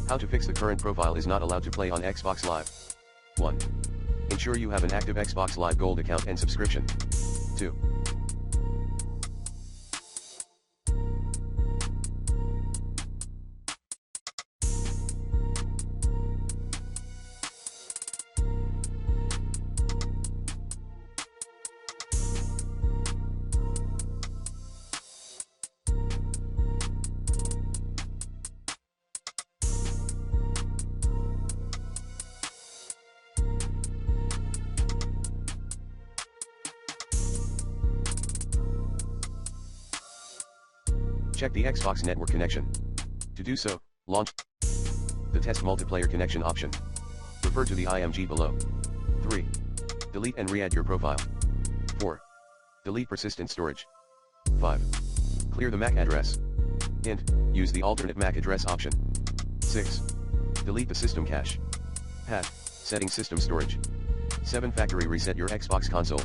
How to fix the current profile is not allowed to play on Xbox Live. 1. Ensure you have an active Xbox Live Gold account and subscription. 2. Check the Xbox network connection. To do so, launch the Test Multiplayer Connection option. Refer to the IMG below. 3. Delete and re-add your profile. 4. Delete persistent storage. 5. Clear the MAC address. Hint, use the alternate MAC address option. 6. Delete the system cache. Setting system storage. 7. Factory reset your Xbox console.